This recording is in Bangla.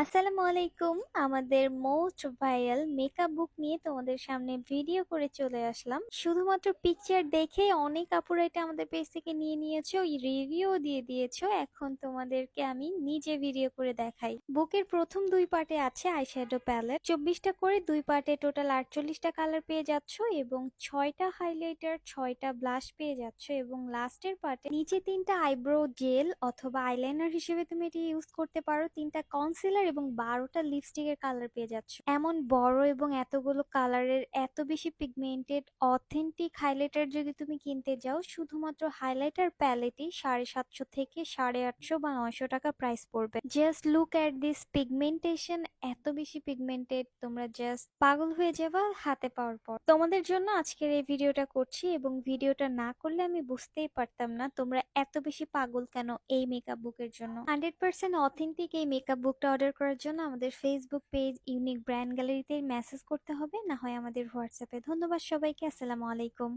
আসসালামু আলাইকুম। আমাদের মোস্ট ভাইরাল মেকআপ বুক নিয়ে তোমাদের সামনে ভিডিও করে চলে আসলাম। শুধুমাত্র পিকচার দেখে অনেক আপুরা এটা আমাদের পেজ থেকে নিয়ে নিয়েছো, রিভিউ দিয়ে দিয়েছো। এখন তোমাদেরকে আমি নিজে ভিডিও করে দেখাই। বুকের প্রথম দুই পার্টে আছে আইশ্যাডো প্যালেট, 24টা করে দুই পার্টে টোটাল 48টা কালার পেয়ে যাচ্ছ এবং 6টা হাইলাইটার, 6টা ব্লাশ পেয়ে যাচ্ছ এবং লাস্টের পার্টে নিচে 3টা আইব্রো জেল অথবা আইলাইনার হিসেবে তুমি এটি ইউজ করতে পারো, 3টা কনসিলার এবং 12টা লিপস্টিকের কালার পেয়ে যাচ্ছ। এমন বড় এবং এতগুলো কালারের এত বেশি পিগমেন্টেড অথেন্টিক হাইলাইটার যদি তুমি কিনতে যাও, শুধুমাত্র হাইলাইটার প্যালেটই 750 থেকে 850 বা 900 টাকা প্রাইস পড়বে। Just look at this pigmentation, এত বেশি পিগমেন্টেড, তোমরা জাস্ট পাগল হয়ে যাবা হাতে পাওয়ার পর। তোমাদের জন্য আজকের এই ভিডিওটা করছি এবং ভিডিওটা না করলে আমি বুঝতেই পারতাম না তোমরা এত বেশি পাগল কেন এই মেকআপ বুকের জন্য। 100% অথেন্টিক এই মেকআপ বুকটা অর্ডার করার জন্য আমাদের ফেসবুক পেজ ইউনিক ব্র্যান্ড গ্যালারিতে মেসেজ করতে হবে, না হয় আমাদের হোয়াটসঅ্যাপে। ধন্যবাদ সবাইকে। আসসালামু আলাইকুম।